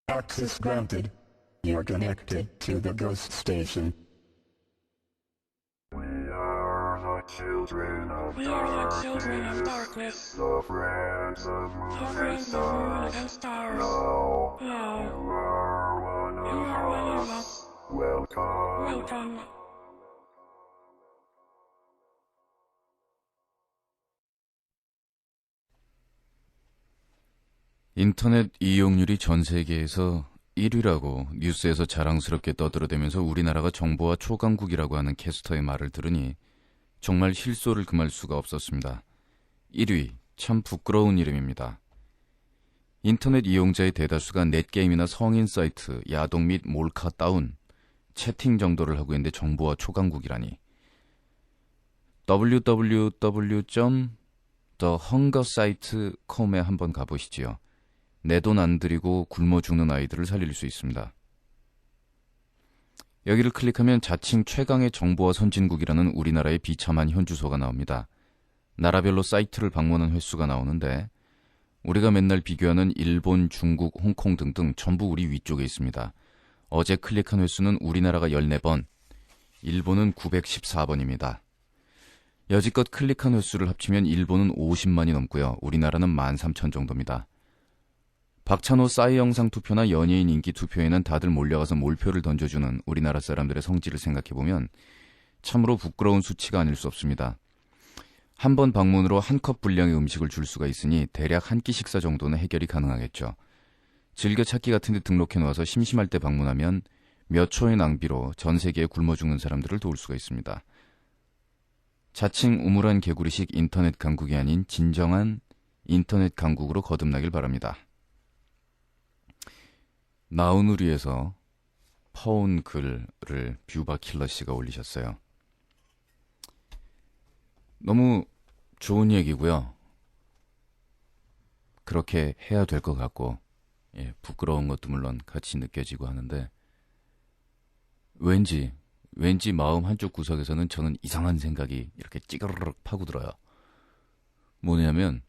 Access granted. You're connected to the ghost station. We are the children of We are the children of darkness, the friends of the moon and friends of moon stars. and stars. Now, Now, you are one you are one of of us. us. Welcome. Welcome. 인터넷 이용률이 전 세계에서 1위라고 뉴스에서 자랑스럽게 떠들어대면서 우리나라가 정보화 초강국이라고 하는 캐스터의 말을 들으니 정말 실소를 금할 수가 없었습니다. 1위, 참 부끄러운 이름입니다. 인터넷 이용자의 대다수가 넷게임이나 성인 사이트, 야동 및 몰카 다운, 채팅 정도를 하고 있는데 정보화 초강국이라니. www.thehungersite.com에 한번 가보시지요. 내 돈 안 들이고 굶어 죽는 아이들을 살릴 수 있습니다. 여기를 클릭하면 자칭 최강의 정보화 선진국이라는 우리나라의 비참한 현주소가 나옵니다. 나라별로 사이트를 방문한 횟수가 나오는데 우리가 맨날 비교하는 일본, 중국, 홍콩 등등 전부 우리 위쪽에 있습니다. 어제 클릭한 횟수는 우리나라가 14번, 일본은 914번입니다. 여지껏 클릭한 횟수를 합치면 일본은 50만이 넘고요. 우리나라는 13,000 정도입니다. 박찬호 싸이 영상 투표나 연예인 인기 투표에는 다들 몰려가서 몰표를 던져주는 우리나라 사람들의 성질을 생각해보면 참으로 부끄러운 수치가 아닐 수 없습니다. 한 번 방문으로 한 컵 분량의 음식을 줄 수가 있으니 대략 한 끼 식사 정도는 해결이 가능하겠죠. 즐겨찾기 같은 데 등록해놓아서 심심할 때 방문하면 몇 초의 낭비로 전 세계에 굶어 죽는 사람들을 도울 수가 있습니다. 자칭 우물안 개구리식 인터넷 강국이 아닌 진정한 인터넷 강국으로 거듭나길 바랍니다. 나우누리에서 퍼온 글을 뷰바킬러 씨가 올리셨어요. 너무 좋은 얘기고요. 그렇게 해야 될 것 같고, 부끄러운 것도 물론 같이 느껴지고 하는데, 왠지 마음 한쪽 구석에서는 저는 이상한 생각이 이렇게 찌그르륵 파고들어요. 뭐냐면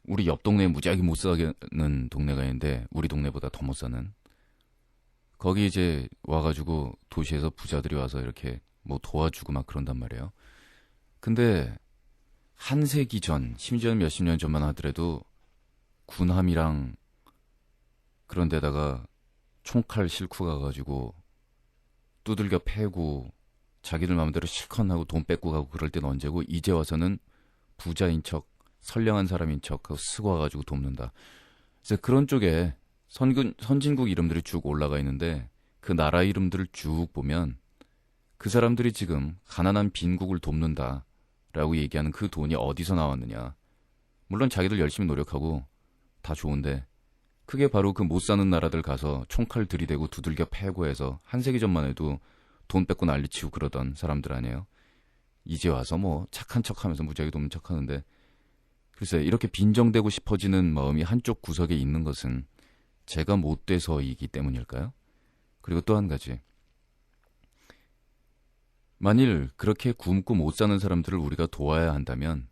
우리 옆 동네에 무지하게 못 사는 동네가 있는데 우리 동네보다 더 못 사는, 거기 이제 와가지고 도시에서 부자들이 와서 이렇게 뭐 도와주고 막 그런단 말이에요. 근데 한 세기 전, 심지어 몇십 년 전만 하더라도 군함이랑 그런 데다가 총칼 싣고 가가지고 두들겨 패고 자기들 마음대로 실컷 하고 돈 뺏고 가고 그럴 때는 언제고, 이제 와서는 부자인 척, 선량한 사람인 척 하고 쓰고 와가지고 돕는다. 그래서 그런 쪽에 선진국 이름들이 쭉 올라가 있는데 그 나라 이름들을 쭉 보면 그 사람들이 지금 가난한 빈국을 돕는다라고 얘기하는 그 돈이 어디서 나왔느냐. 물론 자기들 열심히 노력하고 다 좋은데 그게 바로 그 못 사는 나라들 가서 총칼 들이대고 두들겨 패고 해서 한 세기 전만 해도 돈 뺏고 난리치고 그러던 사람들 아니에요. 이제 와서 뭐 착한 척하면서 무지하게 돕는 척하는데, 글쎄 이렇게 빈정대고 싶어지는 마음이 한쪽 구석에 있는 것은 제가 못 돼서이기 때문일까요? 그리고 또 한 가지, 만일 그렇게 굶고 못 사는 사람들을 우리가 도와야 한다면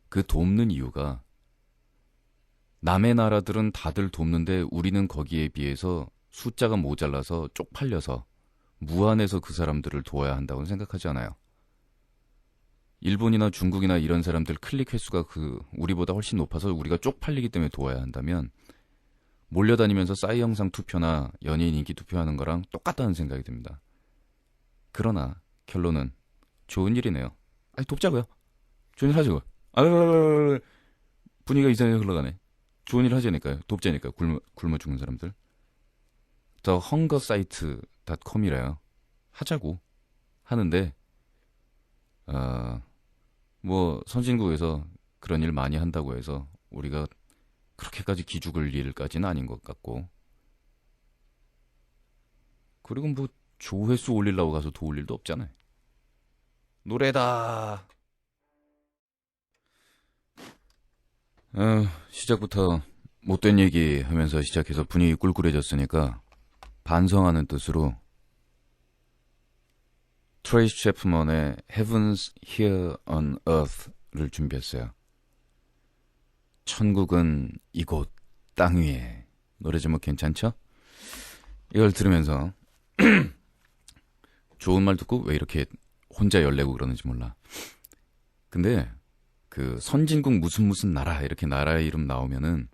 그 돕는 이유가, 남의 나라들은 다들 돕는데 우리는 거기에 비해서 숫자가 모자라서 쪽팔려서 무안해서 그 사람들을 도와야 한다고는 생각하지 않아요. 일본이나 중국이나 이런 사람들 클릭 횟수가 우리보다 훨씬 높아서 우리가 쪽팔리기 때문에 도와야 한다면 몰려다니면서 싸이 영상 투표나 연예인 인기 투표하는 거랑 똑같다는 생각이 듭니다. 그러나 결론은 좋은 일이네요. 아니 돕자고요. 좋은 일 하자고요. 분위기가 이상하게 흘러가네. 좋은 일 하자니까요. 돕자니까요. 굶어 죽는 사람들. thehungersite.com이래요. 하자고 하는데 뭐 선진국에서 그런 일 많이 한다고 해서 우리가 그렇게까지 기죽을 일까지는 아닌 것 같고, 그리고 뭐 조회수 올리려고 가서 도울 일도 없잖아요. 노래다. 시작부터 못된 얘기 하면서 시작해서 분위기 꿀꿀해졌으니까 반성하는 뜻으로 트레이시 채프먼의 Heaven's Here on Earth를 준비했어요. 천국은 이곳 땅 위에. 노래 제목 괜찮죠? 이걸 들으면서 좋은 말 듣고 왜 이렇게 혼자 열내고 그러는지 몰라. 근데 그 선진국 무슨 나라 이렇게 나라 이름 나오면은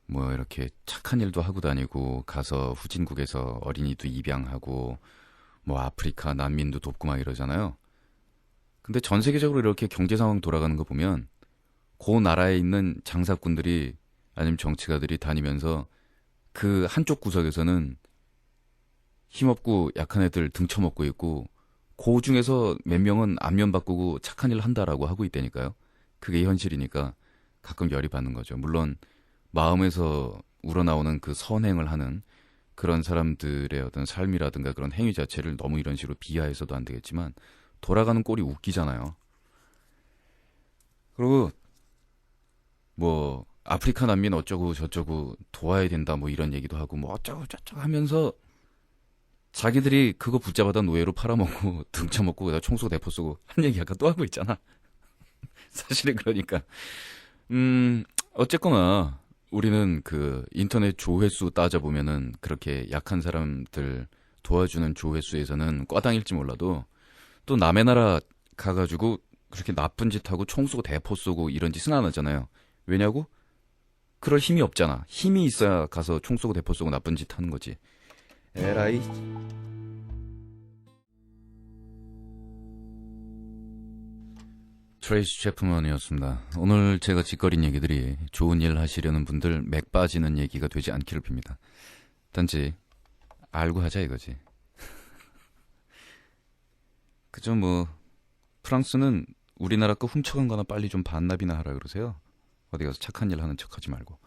뭐 이렇게 착한 일도 하고 다니고 가서 후진국에서 어린이도 입양하고 뭐 아프리카 난민도 돕고 막 이러잖아요. 근데 전 세계적으로 이렇게 경제 상황 돌아가는 거 보면 그 나라에 있는 장사꾼들이 아니면 정치가들이 다니면서 그 한쪽 구석에서는 힘없고 약한 애들 등쳐먹고 있고 그 중에서 몇 명은 안면 바꾸고 착한 일 한다라고 하고 있다니까요. 그게 현실이니까 가끔 열이 받는 거죠. 물론 마음에서 우러나오는 그 선행을 하는 그런 사람들의 어떤 삶이라든가 그런 행위 자체를 너무 이런 식으로 비하해서도 안 되겠지만 돌아가는 꼴이 웃기잖아요. 그리고 뭐 아프리카 난민 어쩌고 저쩌고 도와야 된다 뭐 이런 얘기도 하고 뭐 어쩌고 저쩌고 하면서 자기들이 그거 붙잡아다 노예로 팔아먹고 등쳐먹고 그다 총쏘고 대포 쏘고 한 얘기 아까 또 하고 있잖아. 사실은 그러니까 어쨌거나 우리는 그 인터넷 조회수 따져보면은 그렇게 약한 사람들 도와주는 조회수에서는 꽈당일지 몰라도 또 남의 나라 가가지고 그렇게 나쁜 짓 하고 총 쏘고 대포 쏘고 이런 짓은 안 하잖아요. 왜냐고? 그럴 힘이 없잖아. 힘이 있어야 가서 총 쏘고 대포 쏘고 나쁜 짓 하는 거지. 에라이. 트레이시 제프먼이었습니다. 오늘 제가 짓거린 얘기들이 좋은 일 하시려는 분들 맥 빠지는 얘기가 되지 않기를 빕니다. 단지 알고 하자 이거지. 그죠 뭐 프랑스는 우리나라 거 훔쳐간 거나 빨리 좀 반납이나 하라 그러세요. 어디 가서 착한 일 하는 척하지 말고.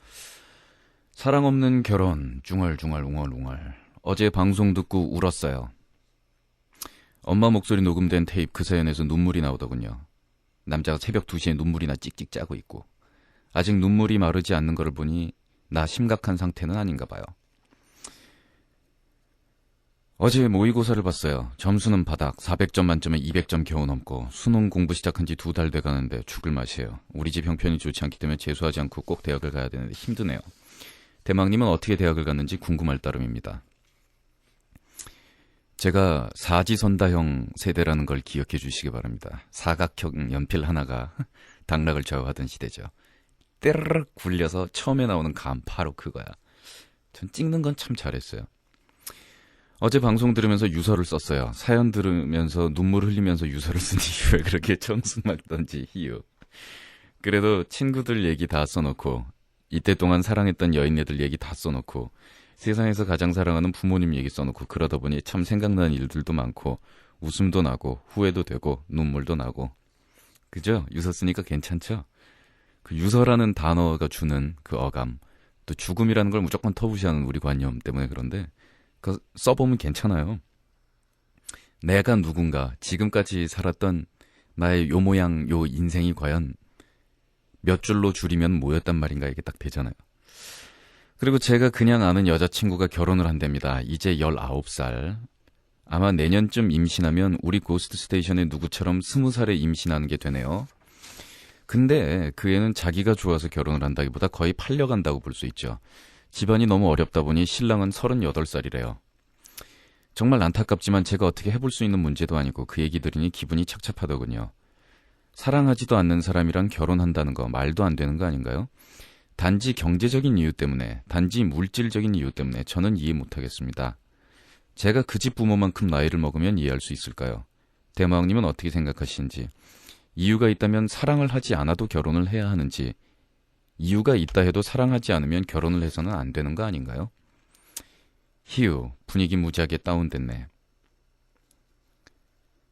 사랑 없는 결혼 중얼중얼 웅얼웅얼. 어제 방송 듣고 울었어요. 엄마 목소리 녹음된 테이프 그 사연에서 눈물이 나오더군요. 남자가 새벽 2시에 눈물이나 찍찍 짜고 있고 아직 눈물이 마르지 않는 거를 보니 나 심각한 상태는 아닌가 봐요. 어제 모의고사를 봤어요. 점수는 바닥 400점 만점에 200점 겨우 넘고 수능 공부 시작한 지 2달 돼가는데 죽을 맛이에요. 우리 집 형편이 좋지 않기 때문에 재수하지 않고 꼭 대학을 가야 되는데 힘드네요. 대망님은 어떻게 대학을 갔는지 궁금할 따름입니다. 제가 사지선다형 세대라는 걸 기억해 주시기 바랍니다. 사각형 연필 하나가 당락을 좌우하던 시대죠. 때르륵 굴려서 처음에 나오는 감 바로 그거야. 전 찍는 건 참 잘했어요. 어제 방송 들으면서 유서를 썼어요. 사연 들으면서 눈물 흘리면서 유서를 쓴 이유에 그렇게 청순 막던지 이유. 그래도 친구들 얘기 다 써놓고 이때 동안 사랑했던 여인네들 얘기 다 써놓고 세상에서 가장 사랑하는 부모님 얘기 써놓고 그러다 보니 참 생각나는 일들도 많고 웃음도 나고 후회도 되고 눈물도 나고 그죠? 유서 쓰니까 괜찮죠? 그 유서라는 단어가 주는 그 어감 또 죽음이라는 걸 무조건 터부시하는 우리 관념 때문에 그런데 그 써보면 괜찮아요. 내가 누군가 지금까지 살았던 나의 요 모양 요 인생이 과연 몇 줄로 줄이면 뭐였단 말인가 이게 딱 되잖아요. 그리고 제가 그냥 아는 여자친구가 결혼을 한답니다. 이제 19살. 아마 내년쯤 임신하면 우리 고스트 스테이션의 누구처럼 20살에 임신하는 게 되네요. 근데 그 애는 자기가 좋아서 결혼을 한다기보다 거의 팔려간다고 볼 수 있죠. 집안이 너무 어렵다 보니 신랑은 38살이래요. 정말 안타깝지만 제가 어떻게 해볼 수 있는 문제도 아니고 그 얘기 들으니 기분이 착잡하더군요. 사랑하지도 않는 사람이랑 결혼한다는 거 말도 안 되는 거 아닌가요? 단지 경제적인 이유 때문에, 단지 물질적인 이유 때문에 저는 이해 못하겠습니다. 제가 그 집 부모만큼 나이를 먹으면 이해할 수 있을까요? 대마왕님은 어떻게 생각하시는지, 이유가 있다면 사랑을 하지 않아도 결혼을 해야 하는지, 이유가 있다 해도 사랑하지 않으면 결혼을 해서는 안 되는 거 아닌가요? 히우, 분위기 무지하게 다운됐네.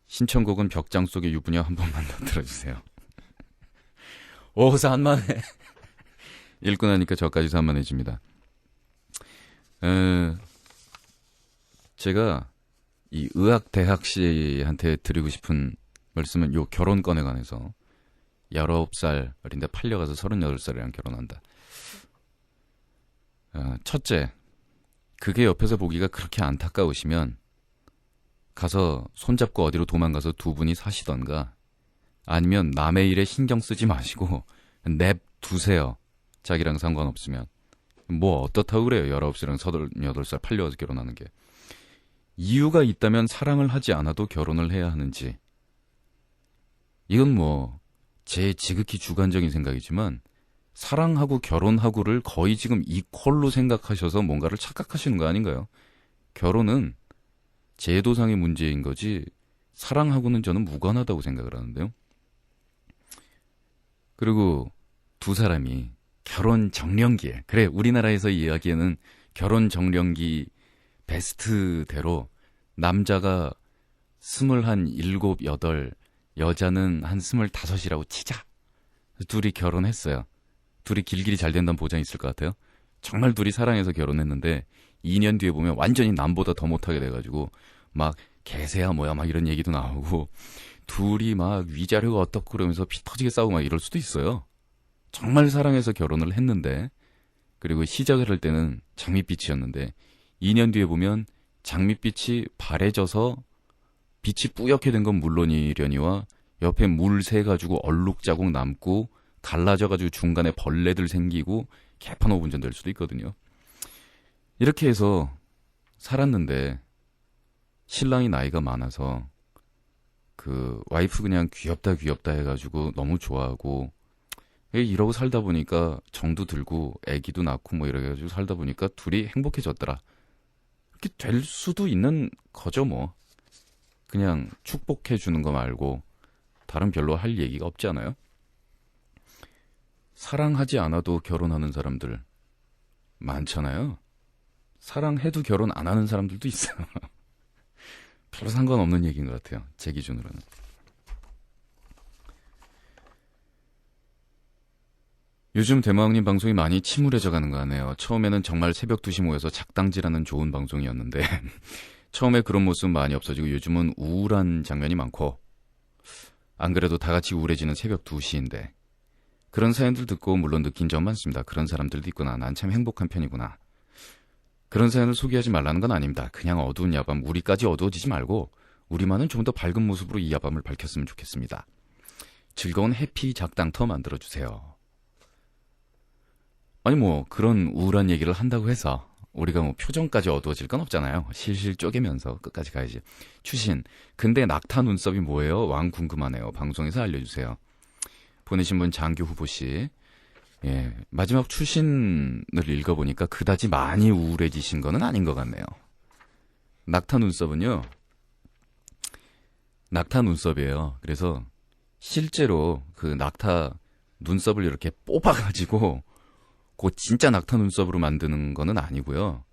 신청곡은 벽장 속의 유부녀 한 번만 더 들어주세요. 오, 산만해. 읽고 나니까 저까지 산만해집니다. 제가 이 의학대학 씨한테 드리고 싶은 말씀은 요 결혼권에 관해서 19살인데 팔려가서 38살이랑 결혼한다. 첫째, 그게 옆에서 보기가 그렇게 안타까우시면 가서 손잡고 어디로 도망가서 두 분이 사시던가 아니면 남의 일에 신경 쓰지 마시고 냅두세요. 자기랑 상관없으면. 뭐 어떻다고 그래요. 19살이랑 38살 팔려서 결혼하는 게. 이유가 있다면 사랑을 하지 않아도 결혼을 해야 하는지. 이건 뭐 제 지극히 주관적인 생각이지만 사랑하고 결혼하고를 거의 지금 이퀄로 생각하셔서 뭔가를 착각하시는 거 아닌가요? 결혼은 제도상의 문제인 거지 사랑하고는 저는 무관하다고 생각을 하는데요. 그리고 두 사람이 결혼 정년기에, 그래 우리나라에서 이야기하는 결혼 정년기 베스트대로 남자가 21, 7, 8, 여자는 한 25이라고 치자. 둘이 결혼했어요. 둘이 길길이 잘 된다는 보장이 있을 것 같아요. 정말 둘이 사랑해서 결혼했는데 2년 뒤에 보면 완전히 남보다 더 못하게 돼가지고 막 개새야 뭐야 막 이런 얘기도 나오고 둘이 막 위자료가 어떻고 그러면서 피 터지게 싸우고 막 이럴 수도 있어요. 정말 사랑해서 결혼을 했는데, 그리고 시작을 할 때는 장밋빛이었는데 2년 뒤에 보면 장밋빛이 바래져서 빛이 뿌옇게 된 건 물론이려니와 옆에 물 새가지고 얼룩자국 남고 갈라져가지고 중간에 벌레들 생기고 개판 5분 전 될 수도 있거든요. 이렇게 해서 살았는데 신랑이 나이가 많아서 그 와이프 그냥 귀엽다 해가지고 너무 좋아하고 이러고 살다 보니까 정도 들고 애기도 낳고 뭐 이래가지고 살다 보니까 둘이 행복해졌더라. 이렇게 될 수도 있는 거죠 뭐. 그냥 축복해 주는 거 말고 다른 별로 할 얘기가 없지 않아요? 사랑하지 않아도 결혼하는 사람들 많잖아요. 사랑해도 결혼 안 하는 사람들도 있어요. 별로 상관없는 얘기인 것 같아요. 제 기준으로는. 요즘 대마왕님 방송이 많이 침울해져 가는 거 같네요. 처음에는 정말 새벽 2시 모여서 작당질하는 좋은 방송이었는데 처음에 그런 모습 많이 없어지고 요즘은 우울한 장면이 많고, 안 그래도 다 같이 우울해지는 새벽 2시인데 그런 사연들 듣고 물론 느낀 점 많습니다. 그런 사람들도 있구나. 난 참 행복한 편이구나. 그런 사연을 소개하지 말라는 건 아닙니다. 그냥 어두운 야밤, 우리까지 어두워지지 말고 우리만은 좀 더 밝은 모습으로 이 야밤을 밝혔으면 좋겠습니다. 즐거운 해피 작당터 만들어주세요. 아니 뭐 그런 우울한 얘기를 한다고 해서 우리가 뭐 표정까지 어두워질 건 없잖아요. 실실 쪼개면서 끝까지 가야지. 추신, 근데 낙타 눈썹이 뭐예요? 왕 궁금하네요. 방송에서 알려주세요. 보내신 분 장교 후보씨. 예, 마지막 추신을 읽어보니까 그다지 많이 우울해지신 거는 아닌 것 같네요. 낙타 눈썹은요, 낙타 눈썹이에요. 그래서 실제로 그 낙타 눈썹을 이렇게 뽑아가지고 그 진짜 낙타 눈썹으로 만드는 거는 아니고요.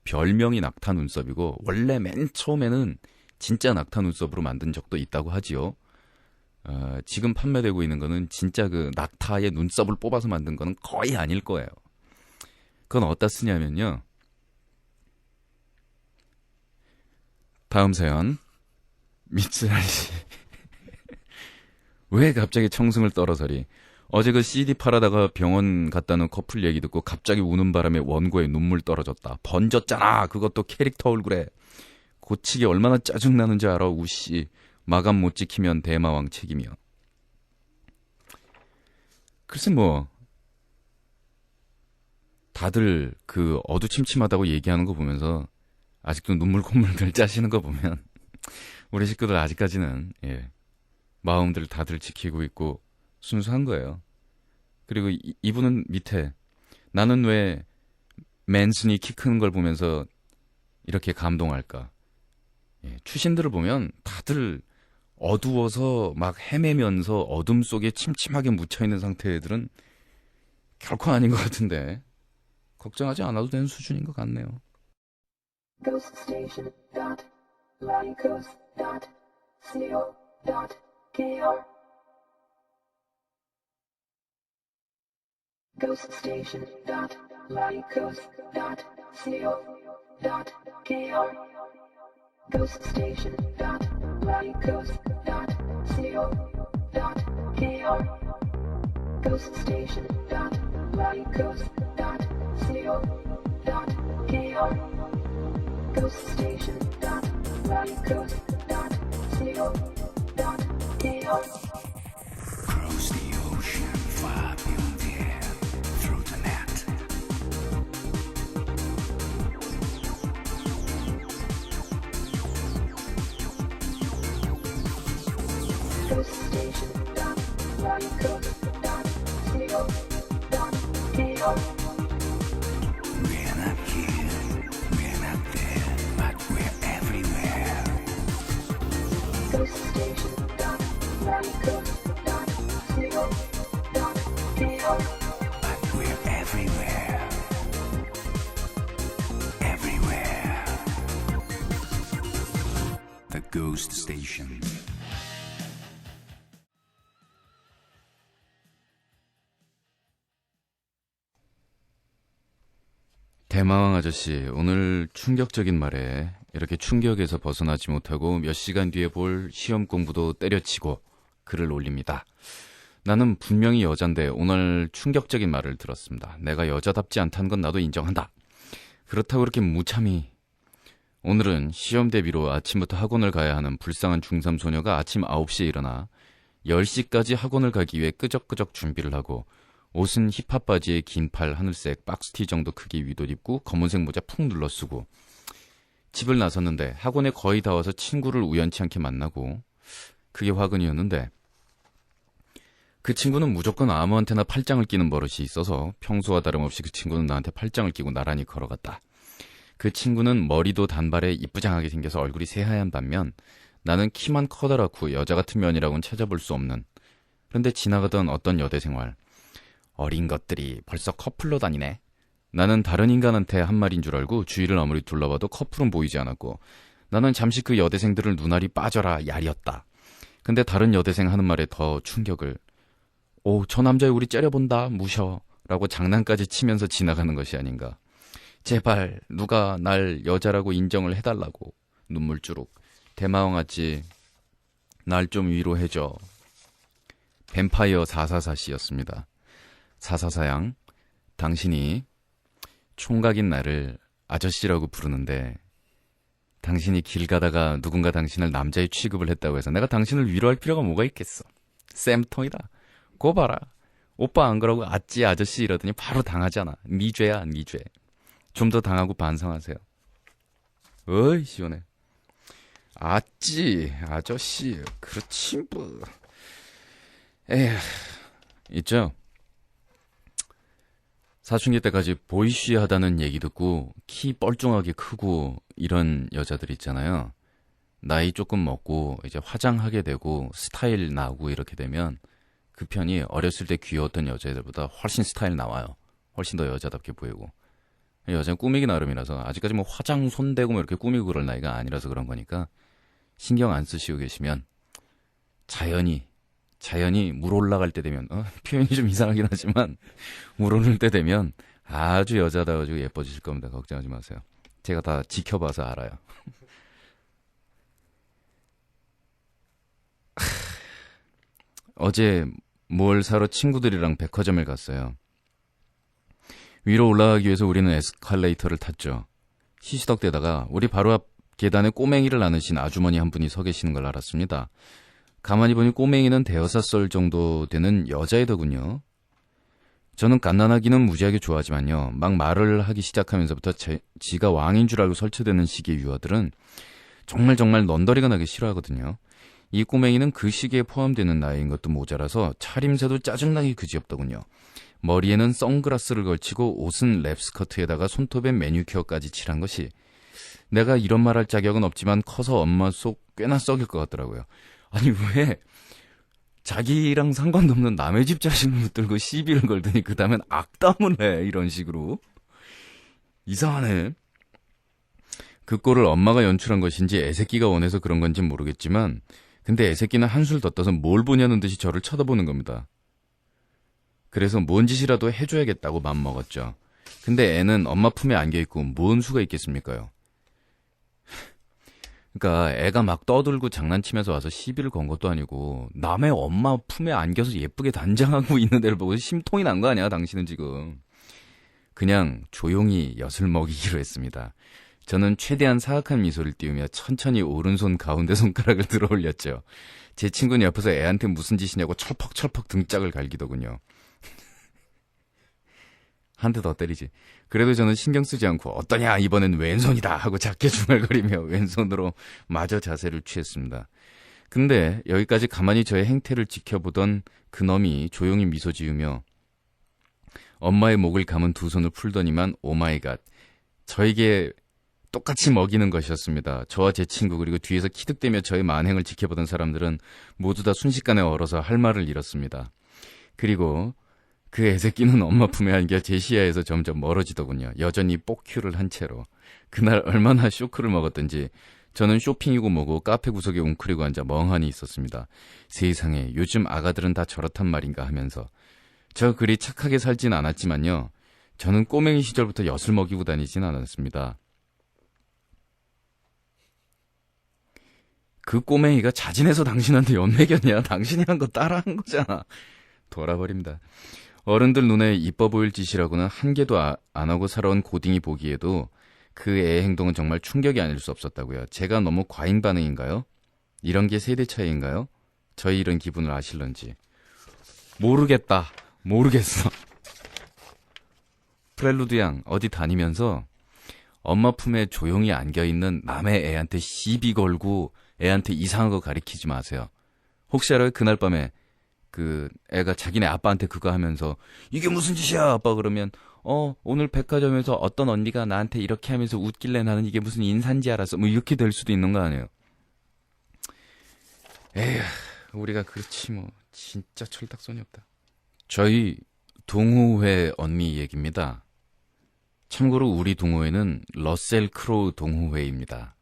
별명이 낙타 눈썹이고 원래 맨 처음에는 진짜 낙타 눈썹으로 만든 적도 있다고 하지요. 지금 판매되고 있는 거는 진짜 그 낙타의 눈썹을 뽑아서 만든 거는 거의 아닐 거예요. 그건 어디다 쓰냐면요. 다음 사연. 미츠라씨. 왜 갑자기 청승을 떨어서리? 어제 그 CD 팔아다가 병원 갔다는 커플 얘기 듣고 갑자기 우는 바람에 원고에 눈물 떨어졌다. 번졌잖아. 그것도 캐릭터 얼굴에. 고치기 얼마나 짜증나는지 알아, 우씨. 마감 못 지키면 대마왕 책임이야. 글쎄 뭐 다들 그 어두침침하다고 얘기하는 거 보면서 아직도 눈물 콧물들 짜시는 거 보면 우리 식구들 아직까지는 마음들 다들 지키고 있고 순수한 거예요. 그리고 이분은 밑에 나는 왜 맨슨이 키 크는 걸 보면서 이렇게 감동할까. 추신들을 보면 다들 어두워서 막 헤매면서 어둠 속에 침침하게 묻혀있는 상태들은 결코 아닌 것 같은데 걱정하지 않아도 되는 수준인 것 같네요. ghoststation.lycos.co.kr ghoststation.lycos.co.kr ghoststation.lycos.co.kr ghoststation.lycos.co.kr ghoststation.lycos.co.kr Cross the ocean, far beyond the air, through the net. Ghost station. Flying ghost. Zero. KR. We're not here, we're not there, but we're everywhere. Ghost station. Flying ghost. Zero. KR. But we're everywhere. Everywhere. The Ghost Station. 대마왕 아저씨, 오늘 충격적인 말에 이렇게 충격에서 벗어나지 못하고 몇 시간 뒤에 볼 시험 공부도 때려치고 글을 올립니다. 나는 분명히 여잔데 오늘 충격적인 말을 들었습니다. 내가 여자답지 않다는 건 나도 인정한다. 그렇다고 그렇게 무참히. 오늘은 시험 대비로 아침부터 학원을 가야 하는 불쌍한 중3 소녀가 아침 9시에 일어나 10시까지 학원을 가기 위해 끄적끄적 준비를 하고 옷은 힙합 바지에 긴 팔 하늘색 박스티 정도 크기 윗옷 입고 검은색 모자 푹 눌러 쓰고 집을 나섰는데 학원에 거의 다 와서 친구를 우연치 않게 만나고 그게 화근이었는데 그 친구는 무조건 아무한테나 팔짱을 끼는 버릇이 있어서 평소와 다름없이 그 친구는 나한테 팔짱을 끼고 나란히 걸어갔다. 그 친구는 머리도 단발에 이쁘장하게 생겨서 얼굴이 새하얀 반면 나는 키만 커다랗고 여자 같은 면이라고는 찾아볼 수 없는 그런데 지나가던 어떤 여대 생활 어린 것들이 벌써 커플로 다니네. 나는 다른 인간한테 한 말인 줄 알고 주위를 아무리 둘러봐도 커플은 보이지 않았고 나는 잠시 그 여대생들을 눈알이 빠져라 야리었다. 근데 다른 여대생 하는 말에 더 충격을 오, 저 남자 우리 째려본다 무셔 라고 장난까지 치면서 지나가는 것이 아닌가. 제발 누가 날 여자라고 인정을 해달라고. 눈물주룩. 대마왕아찌 날 좀 위로해줘. 뱀파이어 444씨였습니다. 444양, 당신이 총각인 나를 아저씨라고 부르는데 당신이 길 가다가 누군가 당신을 남자의 취급을 했다고 해서 내가 당신을 위로할 필요가 뭐가 있겠어. 쌤통이다. 고 봐라. 오빠 안 그러고 아찌 아저씨 이러더니 바로 당하잖아. 니 죄야 니 죄. 좀 더 당하고 반성하세요. 어이 시원해. 아찌 아저씨 그렇지 뭐. 에휴 있죠. 사춘기 때까지 보이쉬하다는 얘기 듣고 키 뻘쭘하게 크고 이런 여자들 있잖아요. 나이 조금 먹고 이제 화장하게 되고 스타일 나오고 이렇게 되면 그 편이 어렸을 때 귀여웠던 여자애들보다 훨씬 스타일 나와요. 훨씬 더 여자답게 보이고. 여자는 꾸미기 나름이라서 아직까지 뭐 화장 손대고 뭐 이렇게 꾸미고 그럴 나이가 아니라서 그런 거니까 신경 안 쓰시고 계시면 자연히 물 올라갈 때 되면 표현이 좀 이상하긴 하지만 물 오를 때 되면 아주 여자다워지고 예뻐지실 겁니다. 걱정하지 마세요. 제가 다 지켜봐서 알아요. 어제 뭘 사러 친구들이랑 백화점을 갔어요. 위로 올라가기 위해서 우리는 에스컬레이터를 탔죠. 시시덕대다가 우리 바로 앞 계단에 꼬맹이를 나누신 아주머니 한 분이 서 계시는 걸 알았습니다. 가만히 보니 꼬맹이는 대여섯 살 정도 되는 여자애더군요. 저는 갓난아기는 무지하게 좋아하지만요. 막 말을 하기 시작하면서부터 지가 왕인 줄 알고 설치되는 시기의 유아들은 정말 넌더리가 나게 싫어하거든요. 이 꼬맹이는 그 시기에 포함되는 나이인 것도 모자라서 차림새도 짜증나게 그지없더군요. 머리에는 선글라스를 걸치고 옷은 랩스커트에다가 손톱에 매니큐어까지 칠한 것이 내가 이런 말 할 자격은 없지만 커서 엄마 속 꽤나 썩일 것 같더라고요. 아니 왜 자기랑 상관도 없는 남의 집 자식을 붙들고 시비를 걸더니 그 다음엔 악담을 해 이런 식으로. 이상하네. 그 꼴을 엄마가 연출한 것인지 애새끼가 원해서 그런 건지 모르겠지만 근데 애새끼는 한술 더 떠서 뭘 보냐는 듯이 저를 쳐다보는 겁니다. 그래서 뭔 짓이라도 해줘야겠다고 맘먹었죠. 근데 애는 엄마 품에 안겨있고 뭔 수가 있겠습니까요. 그러니까 애가 막 떠들고 장난치면서 와서 시비를 건 것도 아니고 남의 엄마 품에 안겨서 예쁘게 단장하고 있는 애를 보고 심통이 난 거 아니야 당신은 지금. 그냥 조용히 엿을 먹이기로 했습니다. 저는 최대한 사악한 미소를 띄우며 천천히 오른손 가운데 손가락을 들어 올렸죠. 제 친구는 옆에서 애한테 무슨 짓이냐고 철퍽철퍽 등짝을 갈기더군요. 한 대 더 때리지. 그래도 저는 신경 쓰지 않고 어떠냐 이번엔 왼손이다 하고 작게 중얼거리며 왼손으로 마저 자세를 취했습니다. 근데 여기까지 가만히 저의 행태를 지켜보던 그놈이 조용히 미소 지으며 엄마의 목을 감은 두 손을 풀더니만 오마이갓, 저에게 똑같이 먹이는 것이었습니다. 저와 제 친구 그리고 뒤에서 키득대며 저의 만행을 지켜보던 사람들은 모두 다 순식간에 얼어서 할 말을 잃었습니다. 그리고 그 애새끼는 엄마 품에 안겨 제 시야에서 점점 멀어지더군요. 여전히 뽀큐를 한 채로. 그날 얼마나 쇼크를 먹었던지 저는 쇼핑이고 뭐고 카페 구석에 웅크리고 앉아 멍하니 있었습니다. 세상에 요즘 아가들은 다 저렇단 말인가 하면서. 저 그리 착하게 살진 않았지만요. 저는 꼬맹이 시절부터 엿을 먹이고 다니진 않았습니다. 그 꼬맹이가 자진해서 당신한테 엿 먹였냐? 당신이 한 거 따라한 거잖아. 돌아버립니다. 어른들 눈에 이뻐 보일 짓이라고는 한 개도 안 하고 살아온 고딩이 보기에도 그 애의 행동은 정말 충격이 아닐 수 없었다고요. 제가 너무 과잉 반응인가요? 이런 게 세대 차이인가요? 저희 이런 기분을 아실런지. 모르겠다. 모르겠어. 프렐루드 양 어디 다니면서 엄마 품에 조용히 안겨있는 남의 애한테 시비 걸고 애한테 이상한 거 가리키지 마세요. 혹시 알아요? 그날 밤에 그 애가 자기네 아빠한테 그거 하면서 이게 무슨 짓이야 아빠 그러면 오늘 백화점에서 어떤 언니가 나한테 이렇게 하면서 웃길래 나는 이게 무슨 인사인지 알았어 뭐 이렇게 될 수도 있는 거 아니에요. 에휴 우리가 그렇지 뭐 진짜 철딱선이 없다. 저희 동호회 언니 얘기입니다. 참고로 우리 동호회는 러셀 크로우 동호회입니다.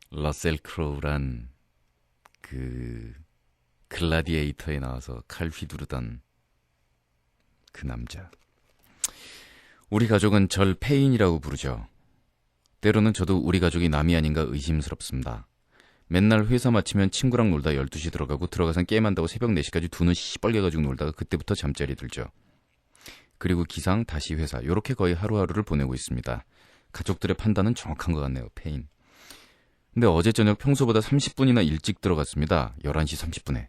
러셀 크로우란 그 글라디에이터에 나와서 칼 휘두르던 그 남자. 우리 가족은 절 페인이라고 부르죠. 때로는 저도 우리 가족이 남이 아닌가 의심스럽습니다. 맨날 회사 마치면 친구랑 놀다 12시 들어가고 들어가선 게임한다고 새벽 4시까지 두 눈 시뻘개가지고 놀다가 그때부터 잠자리 들죠. 그리고 기상 다시 회사 요렇게 거의 하루하루를 보내고 있습니다. 가족들의 판단은 정확한 것 같네요. 페인. 근데 어제 저녁 평소보다 30분이나 일찍 들어갔습니다. 11시 30분에.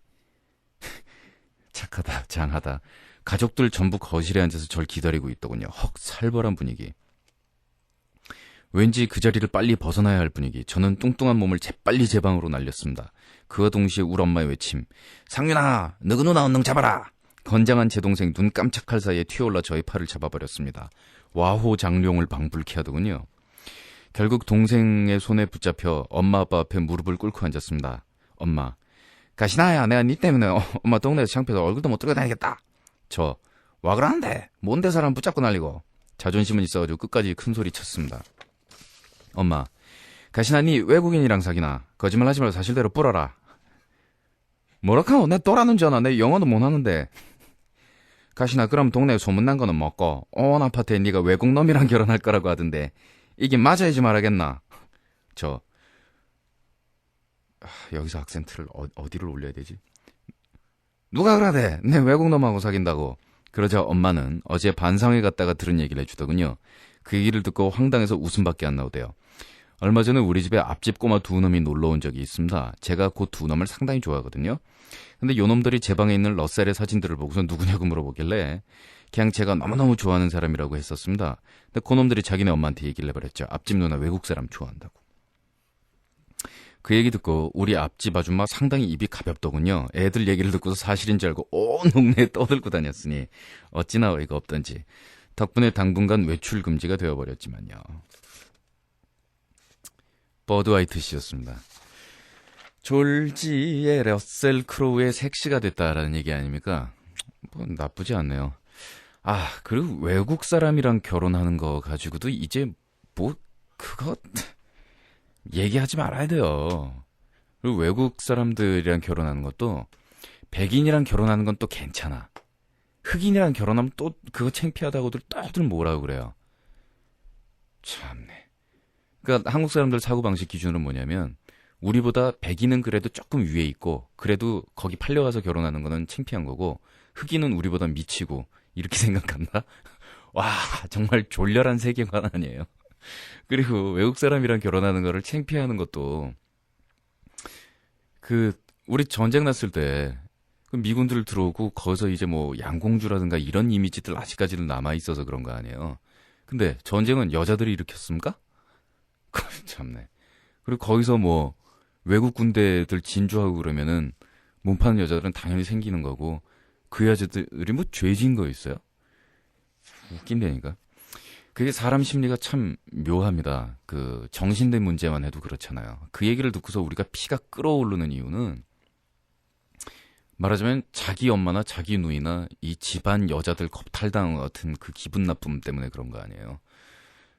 착하다, 장하다. 가족들 전부 거실에 앉아서 절 기다리고 있더군요. 헉, 살벌한 분위기. 왠지 그 자리를 빨리 벗어나야 할 분위기. 저는 뚱뚱한 몸을 재빨리 제 방으로 날렸습니다. 그와 동시에 우리 엄마의 외침. 상윤아, 너그 누나 언능 잡아라. 건장한 제 동생 눈 깜짝할 사이에 튀어올라 저의 팔을 잡아버렸습니다. 와호 장룡을 방불케 하더군요. 결국 동생의 손에 붙잡혀 엄마 아빠 앞에 무릎을 꿇고 앉았습니다. 엄마, 가시나야 내가 니 때문에 엄마 동네에서 창피해서 얼굴도 못 들고 다니겠다. 저, 와 그러는데 뭔데 사람 붙잡고 날리고. 자존심은 있어가지고 끝까지 큰 소리 쳤습니다. 엄마, 가시나 니 외국인이랑 사귀나? 거짓말하지 말고 사실대로 뿌려라. 뭐라카노 내 또라는 줄 아나. 내 영어도 못하는데. 가시나 그럼 동네에 소문난 거는 먹고 온 아파트에 네가 외국놈이랑 결혼할 거라고 하던데 이게 맞아야지 말하겠나. 저 여기서 악센트를 어디를 올려야 되지? 누가 그러대? 내 외국놈하고 사귄다고. 그러자 엄마는 어제 반상회 갔다가 들은 얘기를 해주더군요. 그 얘기를 듣고 황당해서 웃음밖에 안 나오대요. 얼마 전에 우리 집에 앞집 꼬마 두 놈이 놀러 온 적이 있습니다. 제가 그 두 놈을 상당히 좋아하거든요. 근데 요 놈들이 제 방에 있는 러셀의 사진들을 보고서 누구냐고 물어보길래 그냥 제가 너무너무 좋아하는 사람이라고 했었습니다. 근데 그 놈들이 자기네 엄마한테 얘기를 해버렸죠. 앞집 누나 외국 사람 좋아한다고. 그 얘기 듣고 우리 앞집 아줌마 상당히 입이 가볍더군요. 애들 얘기를 듣고서 사실인 줄 알고 온 동네에 떠들고 다녔으니 어찌나 어이가 없던지. 덕분에 당분간 외출 금지가 되어버렸지만요. 버드화이트 씨였습니다. 졸지의 러셀 크로우의 섹시가 됐다라는 얘기 아닙니까? 뭐 나쁘지 않네요. 아, 그리고 외국 사람이랑 결혼하는 거 가지고도 이제 뭐 그거 얘기하지 말아야 돼요. 그리고 외국 사람들이랑 결혼하는 것도 백인이랑 결혼하는 건 또 괜찮아. 흑인이랑 결혼하면 또 그거 창피하다고들 떠들 뭐라고 그래요. 참네. 그러니까 한국 사람들 사고방식 기준은 뭐냐면 우리보다 백인은 그래도 조금 위에 있고 그래도 거기 팔려가서 결혼하는 거는 창피한 거고 흑인은 우리보다 미치고 이렇게 생각한다? 와 정말 졸렬한 세계관 아니에요. 그리고 외국 사람이랑 결혼하는 거를 창피해하는 것도 그 우리 전쟁 났을 때 그 미군들 들어오고 거기서 이제 뭐 양공주라든가 이런 이미지들 아직까지는 남아있어서 그런 거 아니에요. 근데 전쟁은 여자들이 일으켰습니까? 참네. 그리고 거기서 뭐 외국 군대들 진주하고 그러면은 몸 파는 여자들은 당연히 생기는 거고 그 여자들이 뭐 죄진 거 있어요? 웃긴다니까. 그게 사람 심리가 참 묘합니다. 그 정신된 문제만 해도 그렇잖아요. 그 얘기를 듣고서 우리가 피가 끓어오르는 이유는 말하자면 자기 엄마나 자기 누이나 이 집안 여자들 겁탈당한 것 같은 그 기분 나쁨 때문에 그런 거 아니에요.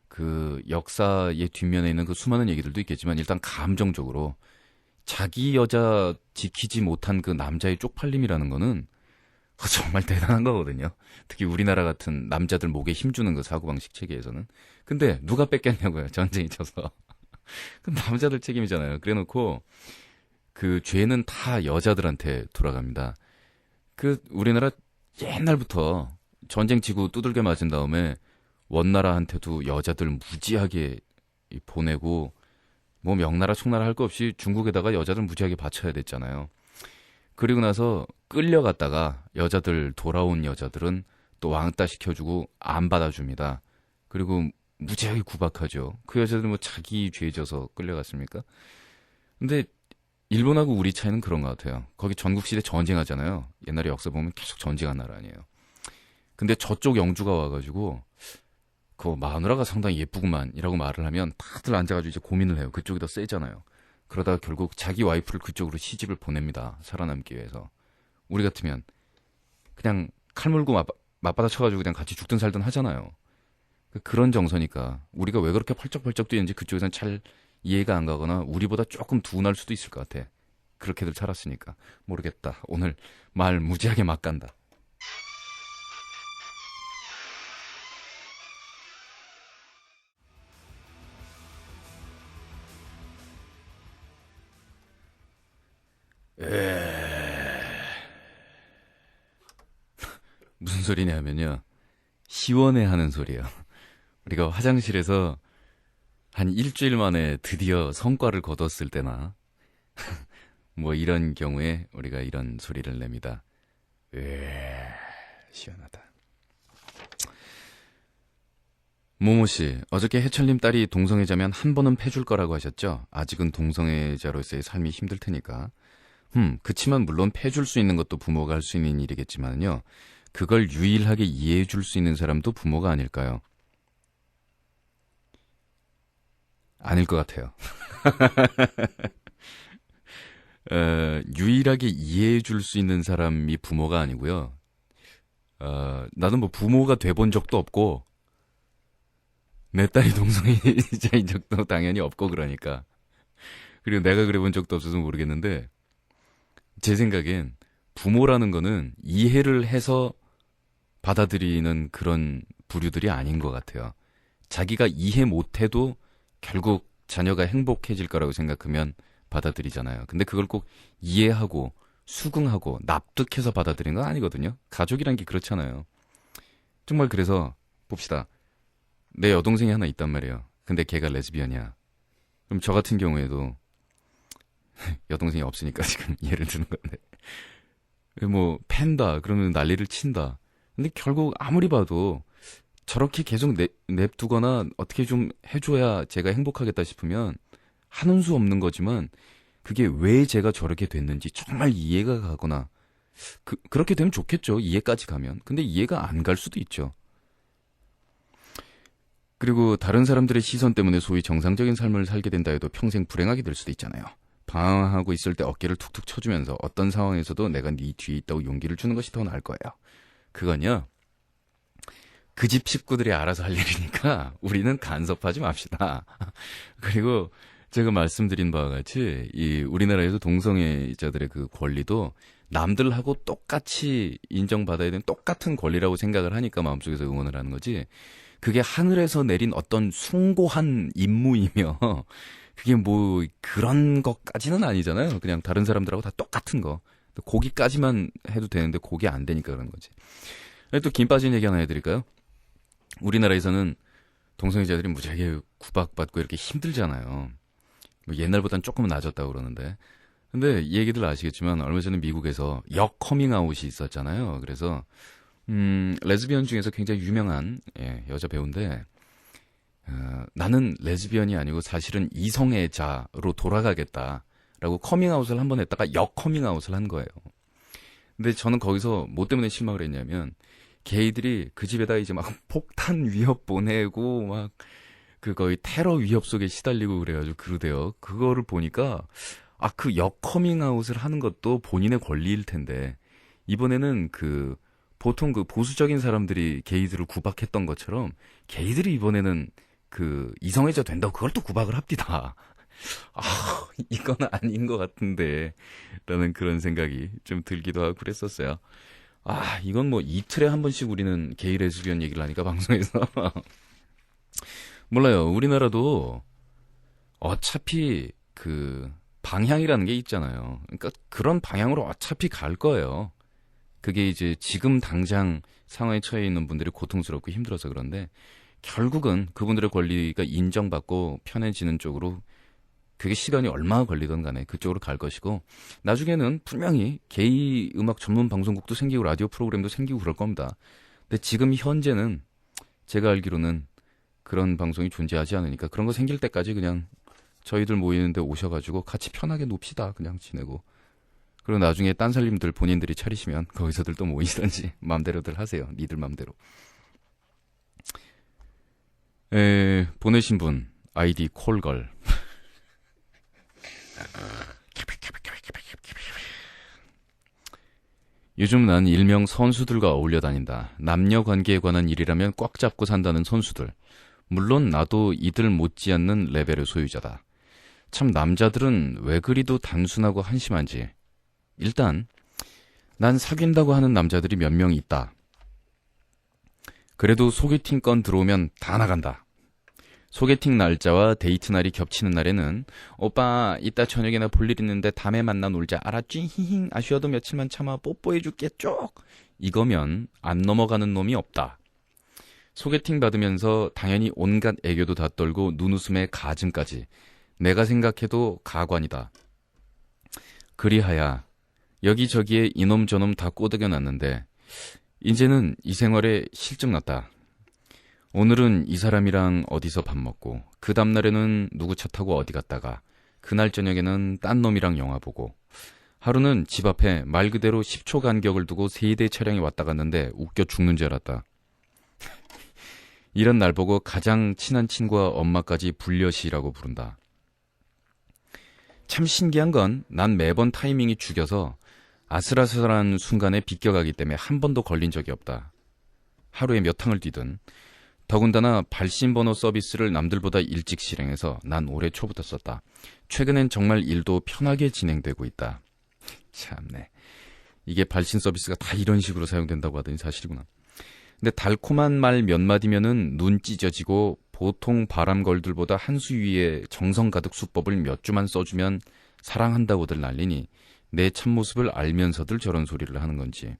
그 역사의 뒷면에 있는 그 수많은 얘기들도 있겠지만 일단 감정적으로 자기 여자 지키지 못한 그 남자의 쪽팔림이라는 거는 정말 대단한 거거든요. 특히 우리나라 같은 남자들 목에 힘주는 그 사고방식 체계에서는. 근데 누가 뺏겼냐고요. 전쟁이 쳐서. 그 남자들 책임이잖아요. 그래놓고 그 죄는 다 여자들한테 돌아갑니다. 그 우리나라 옛날부터 전쟁 치고 두들겨 맞은 다음에 원나라한테도 여자들 무지하게 보내고 뭐 명나라 총나라 할 거 없이 중국에다가 여자들 무지하게 바쳐야 됐잖아요. 그리고 나서 끌려갔다가 여자들 돌아온 여자들은 또 왕따 시켜주고 안 받아줍니다. 그리고 무지하게 구박하죠. 그 여자들 뭐 자기 죄 져서 끌려갔습니까? 근데 일본하고 우리 차이는 그런 것 같아요. 거기 전국시대 전쟁하잖아요. 옛날에 역사 보면 계속 전쟁한 나라 아니에요. 근데 저쪽 영주가 와가지고 그 마누라가 상당히 예쁘구만 이라고 말을 하면 다들 앉아가지고 이제 고민을 해요. 그쪽이 더 세잖아요. 그러다가 결국 자기 와이프를 그쪽으로 시집을 보냅니다. 살아남기 위해서. 우리 같으면 그냥 칼 물고 맞받아 쳐가지고 그냥 같이 죽든 살든 하잖아요. 그런 정서니까 우리가 왜 그렇게 펄쩍펄쩍 뛰는지 그쪽에서는 잘 이해가 안 가거나 우리보다 조금 둔할 수도 있을 것 같아. 그렇게들 살았으니까. 모르겠다. 오늘 말 무지하게 막 간다. 무슨 소리냐면요. 시원해하는 소리예요. 우리가 화장실에서 한 일주일 만에 드디어 성과를 거뒀을 때나 뭐 이런 경우에 우리가 이런 소리를 냅니다. 시원하다. 모모씨, 어저께 해철님 딸이 동성애자면 한 번은 패줄 거라고 하셨죠? 아직은 동성애자로서의 삶이 힘들 테니까. 그치만 물론 패줄 수 있는 것도 부모가 할 수 있는 일이겠지만요. 그걸 유일하게 이해해 줄 수 있는 사람도 부모가 아닐까요? 아닐 것 같아요. 유일하게 이해해 줄 수 있는 사람이 부모가 아니고요. 나는 뭐 부모가 돼본 적도 없고 내 딸이 동성애자인 적도 당연히 없고 그러니까. 그리고 내가 그래 본 적도 없어서 모르겠는데 제 생각엔 부모라는 거는 이해를 해서 받아들이는 그런 부류들이 아닌 것 같아요. 자기가 이해 못해도 결국 자녀가 행복해질 거라고 생각하면 받아들이잖아요. 근데 그걸 꼭 이해하고 수긍하고 납득해서 받아들이는 건 아니거든요. 가족이란 게 그렇잖아요. 정말 그래서 봅시다. 내 여동생이 하나 있단 말이에요. 근데 걔가 레즈비언이야. 그럼 저 같은 경우에도 여동생이 없으니까 지금 예를 드는 건데 뭐 팬다 그러면 난리를 친다. 근데 결국 아무리 봐도 저렇게 계속 냅두거나 어떻게 좀 해줘야 제가 행복하겠다 싶으면 하는 수 없는 거지만 그게 왜 제가 저렇게 됐는지 정말 이해가 가거나 그렇게 되면 좋겠죠. 이해까지 가면. 근데 이해가 안 갈 수도 있죠. 그리고 다른 사람들의 시선 때문에 소위 정상적인 삶을 살게 된다 해도 평생 불행하게 될 수도 있잖아요. 방황하고 있을 때 어깨를 툭툭 쳐주면서 어떤 상황에서도 내가 네 뒤에 있다고 용기를 주는 것이 더 나을 거예요. 그건요. 그 집 식구들이 알아서 할 일이니까 우리는 간섭하지 맙시다. 그리고 제가 말씀드린 바와 같이 이 우리나라에서 동성애자들의 그 권리도 남들하고 똑같이 인정받아야 되는 똑같은 권리라고 생각을 하니까 마음속에서 응원을 하는 거지. 그게 하늘에서 내린 어떤 숭고한 임무이며 그게 뭐 그런 것까지는 아니잖아요. 그냥 다른 사람들하고 다 똑같은 거. 고기까지만 해도 되는데 고기 안 되니까 그런 거지. 또 김 빠진 얘기 하나 해드릴까요? 우리나라에서는 동성애자들이 무지하게 구박받고 이렇게 힘들잖아요. 뭐 옛날보다는 조금은 나아졌다고 그러는데. 근데 이 얘기들 아시겠지만 얼마 전에 미국에서 커밍아웃이 있었잖아요. 그래서 레즈비언 중에서 굉장히 유명한 여자 배우인데 나는 레즈비언이 아니고 사실은 이성애자로 돌아가겠다라고 라고 커밍아웃을 한번 했다가 역 커밍아웃을 한 거예요. 근데 저는 거기서 뭐 때문에 실망을 했냐면 게이들이 그 집에다 이제 막 폭탄 위협 보내고 막 그 거의 테러 위협 속에 시달리고 그래가지고 그러대요. 그거를 보니까 그 역 커밍아웃을 하는 것도 본인의 권리일 텐데 이번에는 그 보통 그 보수적인 사람들이 게이들을 구박했던 것처럼 게이들이 이번에는 그 이성애자 된다고 그걸 또 구박을 합디다. 이건 아닌 것 같은데 라는 그런 생각이 좀 들기도 하고 그랬었어요. 이건 뭐 이틀에 한 번씩 우리는 게이 레즈비언 얘기를 하니까 방송에서 몰라요. 우리나라도 어차피 그 방향이라는 게 있잖아요. 그러니까 그런 방향으로 어차피 갈 거예요. 그게 이제 지금 당장 상황에 처해 있는 분들이 고통스럽고 힘들어서 그런데 결국은 그분들의 권리가 인정받고 편해지는 쪽으로 그게 시간이 얼마나 걸리든 간에 그쪽으로 갈 것이고 나중에는 분명히 게이 음악 전문 방송국도 생기고 라디오 프로그램도 생기고 그럴 겁니다. 근데 지금 현재는 제가 알기로는 그런 방송이 존재하지 않으니까 그런 거 생길 때까지 그냥 저희들 모이는데 오셔가지고 같이 편하게 놉시다. 그냥 지내고. 그리고 나중에 딴 살림들 본인들이 차리시면 거기서들 또 모이시던지 마음대로들 하세요. 니들 마음대로. 보내신 분 아이디 콜걸. 요즘 난 일명 선수들과 어울려 다닌다. 남녀 관계에 관한 일이라면 꽉 잡고 산다는 선수들. 물론 나도 이들 못지않는 레벨의 소유자다. 참 남자들은 왜 그리도 단순하고 한심한지. 일단 난 사귄다고 하는 남자들이 몇 명 있다. 그래도 소개팅 건 들어오면 다 나간다. 소개팅 날짜와 데이트 날이 겹치는 날에는 오빠 이따 저녁에나 볼 일 있는데 다음에 만나 놀자. 알았지? 히힝. 아쉬워도 며칠만 참아 뽀뽀해줄게 쪽. 이거면 안 넘어가는 놈이 없다. 소개팅 받으면서 당연히 온갖 애교도 다 떨고 눈웃음에 가즘까지. 내가 생각해도 가관이다. 그리하야 여기저기에 이놈 저놈 다 꼬드겨놨는데 이제는 이 생활에 실증났다. 오늘은 이 사람이랑 어디서 밥 먹고 그 다음날에는 누구 차 타고 어디 갔다가 그날 저녁에는 딴 놈이랑 영화 보고 하루는 집 앞에 말 그대로 10초 간격을 두고 3대 차량이 왔다 갔는데 웃겨 죽는 줄 알았다. 이런 날 보고 가장 친한 친구와 엄마까지 불려시라고 부른다. 참 신기한 건 난 매번 타이밍이 죽여서 아슬아슬한 순간에 비껴가기 때문에 한 번도 걸린 적이 없다. 하루에 몇 탕을 뛰든. 더군다나 발신번호 서비스를 남들보다 일찍 실행해서 난 올해 초부터 썼다. 최근엔 정말 일도 편하게 진행되고 있다. 참네. 이게 발신 서비스가 다 이런 식으로 사용된다고 하더니 사실이구나. 근데 달콤한 말 몇 마디면은 눈 찢어지고 보통 바람걸들보다 한 수 위에 정성 가득 수법을 몇 주만 써주면 사랑한다고들 난리니 내 참모습을 알면서들 저런 소리를 하는 건지.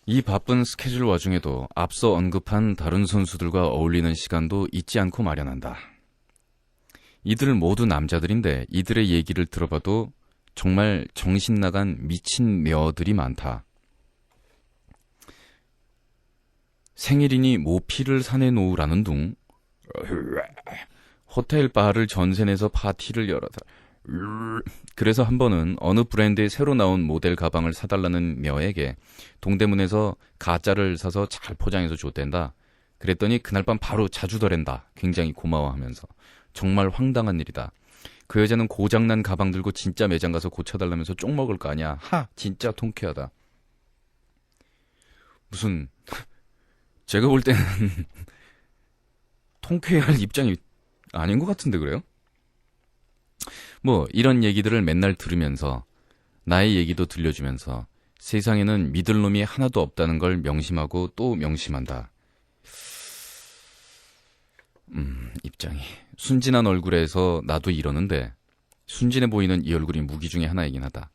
이 바쁜 스케줄 와중에도 앞서 언급한 다른 선수들과 어울리는 시간도 잊지 않고 마련한다. 이들 모두 남자들인데 이들의 얘기를 들어봐도 정말 정신 나간 미친 녀들이 많다. 생일이니 모피를 사내놓으라는 둥. 호텔 바를 전세내서 파티를 열어다. 그래서 한 번은 어느 브랜드의 새로 나온 모델 가방을 사달라는 녀에게 동대문에서 가짜를 사서 잘 포장해서 줬댄다. 그랬더니 그날 밤 바로 자주더랜다. 굉장히 고마워하면서. 정말 황당한 일이다. 그 여자는 고장난 가방 들고 진짜 매장 가서 고쳐달라면서 쪽 먹을 거 아니야. 진짜 통쾌하다. 무슨 제가 볼 때는 통쾌할 입장이 아닌 것 같은데 그래요? 뭐 이런 얘기들을 맨날 들으면서 나의 얘기도 들려주면서 세상에는 믿을 놈이 하나도 없다는 걸 명심하고 또 명심한다. 입장이 순진한 얼굴에서 나도 이러는데 순진해 보이는 이 얼굴이 무기 중에 하나이긴 하다.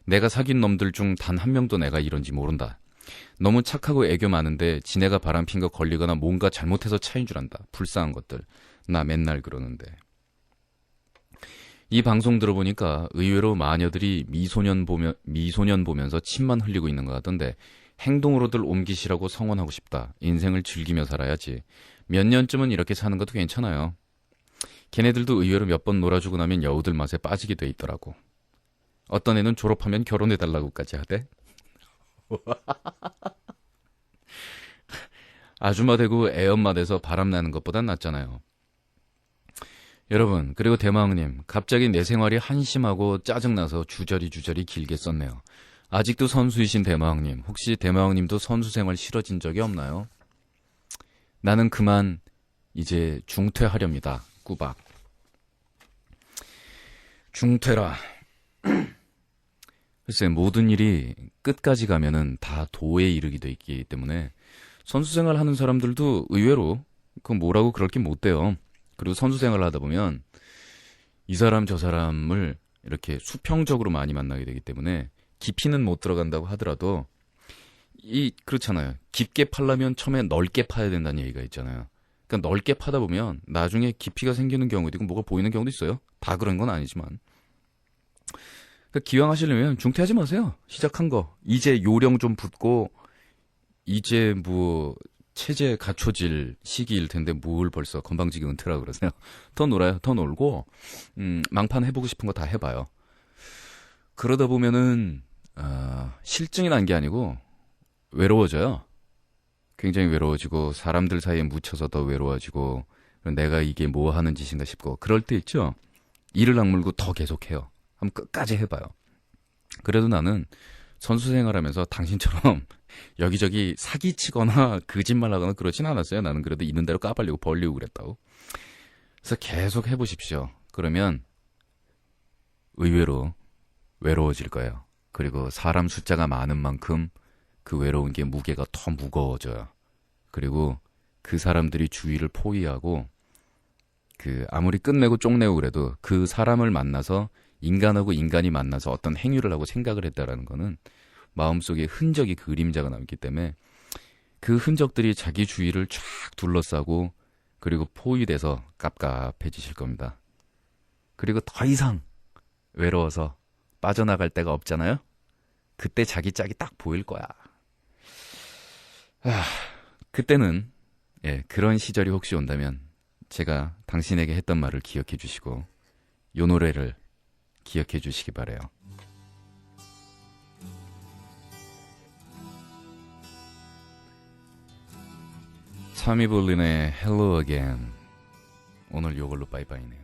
내가 사귄 놈들 중 단 한 명도 내가 이런지 모른다. 너무 착하고 애교 많은데 지네가 바람핀 거 걸리거나 뭔가 잘못해서 차인 줄 안다. 불쌍한 것들. 나 맨날 그러는데. 이 방송 들어보니까 의외로 마녀들이 미소년 보면서 침만 흘리고 있는 것 같던데 행동으로들 옮기시라고 성원하고 싶다. 인생을 즐기며 살아야지. 몇 년쯤은 이렇게 사는 것도 괜찮아요. 걔네들도 의외로 몇 번 놀아주고 나면 여우들 맛에 빠지게 돼 있더라고. 어떤 애는 졸업하면 결혼해달라고까지 하대. 아줌마 되고 애엄마 돼서 바람나는 것보단 낫잖아요. 여러분, 그리고 대마왕님, 갑자기 내 생활이 한심하고 짜증나서 주저리 길게 썼네요. 아직도 선수이신 대마왕님, 혹시 대마왕님도 선수 생활 싫어진 적이 없나요? 나는 그만 이제 중퇴하렵니다. 꾸박. 중퇴라. 글쎄, 모든 일이 끝까지 가면은 다 도에 이르게 돼 있기 때문에 선수 생활 하는 사람들도 의외로 그 뭐라고 그럴 게 못 돼요. 그리고 선수 생활을 하다 보면 이 사람 저 사람을 이렇게 수평적으로 많이 만나게 되기 때문에 깊이는 못 들어간다고 하더라도 그렇잖아요. 깊게 파려면 처음에 넓게 파야 된다는 얘기가 있잖아요. 그러니까 넓게 파다 보면 나중에 깊이가 생기는 경우도 있고 뭐가 보이는 경우도 있어요. 다 그런 건 아니지만. 그러니까 기왕 하시려면 중퇴하지 마세요. 시작한 거. 이제 요령 좀 붙고 이제 뭐 체제 갖춰질 시기일 텐데 뭘 벌써 건방지게 은퇴라 그러세요. 더 놀아요. 더 놀고 망판 해보고 싶은 거 다 해봐요. 그러다 보면은 실증이 난 게 아니고 외로워져요. 굉장히 외로워지고 사람들 사이에 묻혀서 더 외로워지고 내가 이게 뭐 하는 짓인가 싶고 그럴 때 있죠. 이를 악물고 더 계속해요. 한번 끝까지 해봐요. 그래도 나는 선수 생활하면서 당신처럼 여기저기 사기치거나 거짓말하거나 그러진 않았어요. 나는 그래도 있는 대로 까발리고 벌리고 그랬다고. 그래서 계속 해보십시오. 그러면 의외로 외로워질 거예요. 그리고 사람 숫자가 많은 만큼 그 외로운 게 무게가 더 무거워져요. 그리고 그 사람들이 주위를 포위하고 아무리 끝내고 쪽내고 그래도 그 사람을 만나서 인간하고 인간이 만나서 어떤 행위를 하고 생각을 했다라는 거는 마음속에 흔적이 그림자가 남기 때문에 그 흔적들이 자기 주위를 쫙 둘러싸고 그리고 포위돼서 깝깝해지실 겁니다. 그리고 더 이상 외로워서 빠져나갈 데가 없잖아요. 그때 자기 짝이 딱 보일 거야. 그때는 그런 시절이 혹시 온다면 제가 당신에게 했던 말을 기억해 주시고 요 노래를 기억해 주시기 바래요. 사미 볼린의 Hello Again. 오늘 요걸로 빠이빠이네요.